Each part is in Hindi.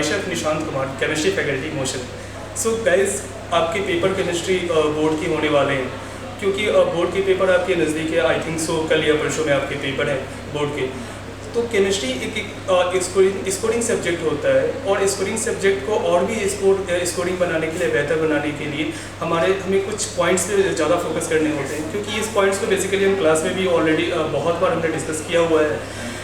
माई chef Nishant Kumar, chemistry faculty Motion. So guys, आपके पेपर केमिस्ट्री बोर्ड के होने वाले हैं, क्योंकि बोर्ड के पेपर आपके नज़दीक है। आई थिंक सो कल या परसों में आपके पेपर हैं बोर्ड के। तो केमिस्ट्री एक स्कोरिंग सब्जेक्ट होता है, और स्कोरिंग सब्जेक्ट को और भी स्कोरिंग बनाने के लिए, बेहतर बनाने के लिए हमें कुछ पॉइंट्स पे ज़्यादा फोकस करने होते हैं, क्योंकि इस पॉइंट्स को बेसिकली हम क्लास में भी ऑलरेडी बहुत बार हमने डिस्कस किया हुआ है,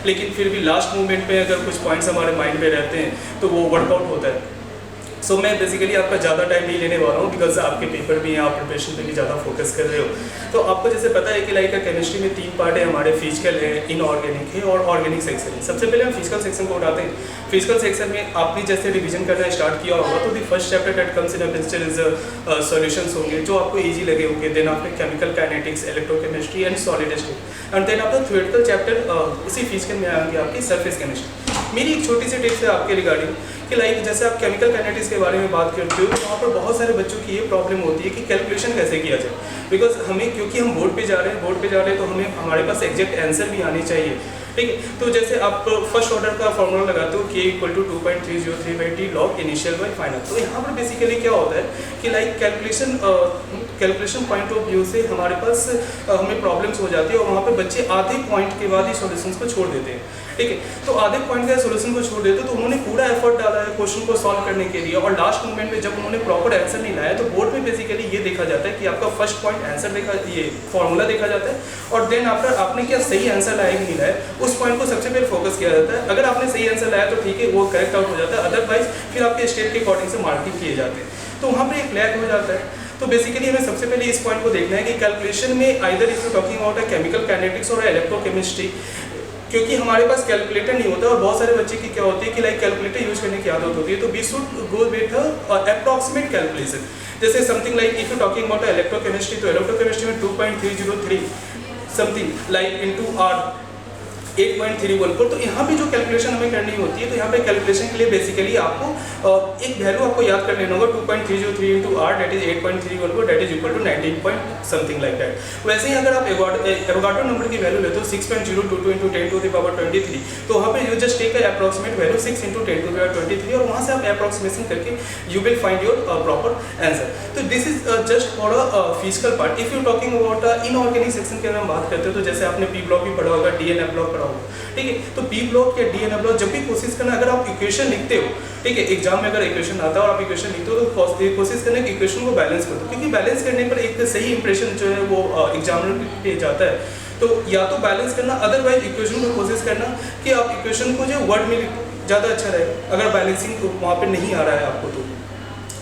लेकिन फिर भी लास्ट मोमेंट पे अगर कुछ पॉइंट्स हमारे माइंड में रहते हैं तो वो वर्कआउट होता है। सो मैं बेसिकली आपका ज़्यादा टाइम नहीं लेने वाला हूँ, बिकॉज आपके पेपर भी हैं, आप प्रिपरेशन पे भी ज़्यादा फोकस कर रहे हो। तो आपको जैसे पता है कि लाइक केमिस्ट्री में 3 पार्ट है हमारे, फिजिकल है, इनऑर्गेनिक है और ऑर्गेनिक सेक्शन है। सबसे पहले हम फिजिकल सेक्शन को उठाते हैं। फिजिकल सेक्शन में आपने जैसे रिवीजन करना स्टार्ट किया होगा, तो the first chapter that comes in a picture is solutions होंगे जो आपको ईजी लगे होंगे। देन आपने chemical kinetics, electrochemistry and solid state, and then आपका थ्योरेटिकल चैप्टर इसी फिजिकल में आएंगे आपकी सरफेस केमिस्ट्री। मेरी एक छोटी सी टिप्स है आपके रिगार्डिंग कि लाइक जैसे आप केमिकल काइनेटिक्स के बारे में बात करते हो, तो वहाँ पर बहुत सारे बच्चों की ये प्रॉब्लम होती है कि कैलकुलेशन कैसे किया जाए। बिकॉज हमें, क्योंकि हम बोर्ड पे जा रहे हैं तो हमारे पास एग्जैक्ट आंसर भी आनी चाहिए, ठीक है। तो जैसे आप फर्स्ट ऑर्डर का फॉर्मूला लगाते हो k = 2.303/t log initial by final. तो यहाँ पर बेसिकली क्या होता है कि like calculation point of view से हमारे पास हमें प्रॉब्लम्स हो जाती है, और वहाँ पे बच्चे आधे पॉइंट के बाद ही सॉल्यूशंस को छोड़ देते हैं, ठीक है। तो आधे पॉइंट का सॉल्यूशन को छोड़ देते तो उन्होंने पूरा एफर्ट डाला है क्वेश्चन को सॉल्व करने के लिए, और लास्ट मोमेंट में जब उन्होंने प्रॉपर आंसर नहीं लाया, तो बोर्ड में बेसिकली ये देखा जाता है कि आपका फर्स्ट पॉइंट आंसर ये फॉर्मूला देखा जाता है, और देन आफ्टर आपने क्या सही आंसर लाया कि नहीं लाया, उस पॉइंट को सबसे पहले फोकस किया जाता है। अगर आपने सही आंसर लाया तो ठीक है, वो करेक्ट आउट हो जाता है, अदरवाइज फिर आपके स्टेट के अकॉर्डिंग से मार्किंग किए जाते हैं, तो वहाँ पर एक लैग हो जाता है। तो बेसिकली हमें सबसे पहले इस पॉइंट को देखना है कि कैलकुलेशन में either if you talking about chemical kinetics और इलेक्ट्रोकेमिस्ट्री, क्योंकि हमारे पास कैलकुलेटर नहीं होता, और बहुत सारे बच्चे की क्या होती है कि लाइक कैलकुलेटर यूज करने की आदत होती है, तो we should go with approximate calculation. जैसे something like if you talking about electrochemistry, तो इलेक्ट्रोकेमिस्ट्री में 2.303 समथिंग लाइक इनटू r 8.314, तो यहाँ पे जो कैलकुलेशन हमें करनी होती है, तो यहाँ पे कैलकुलेशन के लिए बेसिकली आपको एक वैल्यू आपको याद कर लेना होगा, 2.303 into r that is 8.314 that is equal to 19 point something like that. वैसे ही अगर आप एवोगाड्रो नंबर की वैल्यू लेते हो 6.022 into 10 to the power 23, तो वहाँ पे you just take approximate value 6 into 10 to the power 23, और वहाँ से आप अप्रॉक्सीमेशन करके you will find your proper answer. तो this is just for a physical part. If you talking about inorganic section की अगर हम बात करते हो, तो जैसे आपने पी ब्लॉक भी पढ़ा होगा, डीएनए ब्लॉक पढ़ा होगा, ठीक है। तो पी ब्लॉक या डीएनए ब्लॉक जब भी कोशिश करना, अगर आप इक्वेशन लिखते हो, ठीक है, एग्जाम में अगर इक्वेशन आता है और आप इक्वेशन लिखते हो, तो कोशिश करना कि इक्वेशन को बैलेंस कर दो, क्योंकि बैलेंस करने पर एक सही इंप्रेशन जो है वो एग्जामिनर पे जाता है। तो या तो बैलेंस करना, अदरवाइज इक्वेशन को कोशिश करना कि आप इक्वेशन को जो वर्ड में ज़्यादा अच्छा रहेगा, अगर बैलेंसिंग वहाँ पे नहीं आ रहा है आपको तो,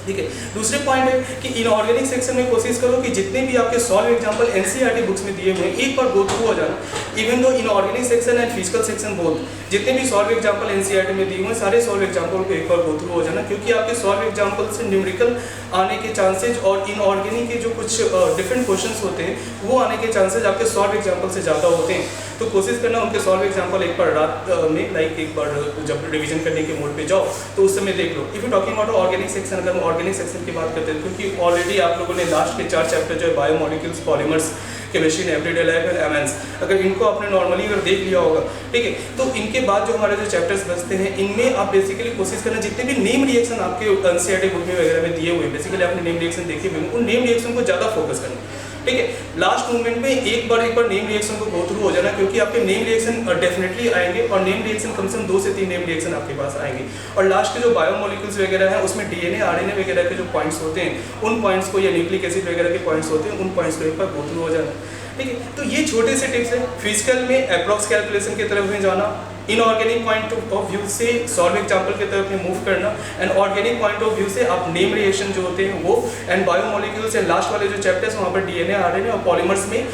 ठीक है। दूसरे पॉइंट है कि इनऑर्गेनिक सेक्शन में कोशिश करो कि जितने भी आपके सॉल्व एग्जांपल एनसीईआरटी बुक्स में दिए हुए हैं, एक बार गो थ्रू हो जाना। Even though inorganic section and physical section both, जितने भी सॉल्व एग्जांपल एनसीईआरटी में दिए हुए हैं, सारे सॉल्व एग्जांपल को एक बार गो थ्रू हो जाना, क्योंकि आपके सॉल्व एग्जांपल से न्यूमेरिकल आने के चांसेज और इनऑर्गेनिक के जो कुछ डिफरेंट क्वेश्चंस होते हैं, वो आने के चांसेज आपके सॉल्व एग्जांपल से ज़्यादा होते हैं। तो कोशिश करना उनके सॉल्व एग्जांपल एक बार रात में, लाइक एक बार जब रिवीजन करने के मोड पे जाओ तो उस समय देख लो। If you talking about organic section, अगर हम ऑर्गेनिक सेक्शन की बात करते हैं, क्योंकि ऑलरेडी आप लोगों ने लास्ट के 4 चैप्टर जो है biomolecules, polymers, chemistry, everyday life and amines, अगर इनको आपने नॉर्मली अगर देख लिया होगा, ठीक है, तो इनके बाद जो हमारे जो चैप्टर्स बचते हैं, इनमें आप बेसिकली कोशिश करना जितने भी नेम रिएक्शन आपके एनसीईआरटी बुक में वगैरह में दिए हुए, बेसिकली आपने नेम रिएक्शन देखे हुए, उन नेम रिएक्शन को ज़्यादा फोकस करना, ठीक है। लास्ट मूवमेंट में एक बार नेम रिएक्शन को गो थ्रू हो जाना, क्योंकि आपके नेम रिएक्शन डेफिनेटली आएंगे, और नेम रिएक्शन कम से कम 2 से 3 नेम रिएक्शन आपके पास आएंगे। और लास्ट के जो बायोमोलिक्यूल्स वगैरह हैं, उसमें डीएनए, आरएनए वगैरह के जो पॉइंट्स होते हैं, उन पॉइंट्स को, या न्यूक्लिक एसिड वगैरह के पॉइंट्स होते हैं, उन पॉइंट्स को एक बार गो थ्रू हो जाना, ठीक है। तो ये छोटे से टिप्स है। फिजिकल में अप्रॉक्स कैलकुलेशन की तरफ में जाना, इनऑर्गेनिक पॉइंट ऑफ व्यू से सॉल्व एग्जांपल की तरफ में मूव करना, and organic point of view से आप नेम रिएक्शन जो होते हैं वो, एंड बायोमोलिक्यूल्स एंड लास्ट वाले जो चैप्टर्स वहाँ पर डीएनए, आरएनए और पॉलीमर्स में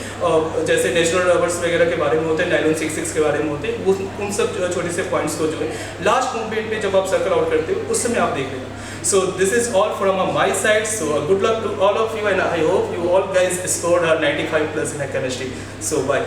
जैसे नेचुरल रबर्स वगैरह के बारे में होते हैं, नायलॉन 66 के बारे में होते हैं, उन सब छोटे से पॉइंट्स को जो है लास्ट मूवमेंट में जब आप सर्कल आउट करते हो उस समय आप देख लेना। So this is all from my side. So good luck to all of you, and I hope you all guys scored 95+ in a chemistry. So bye.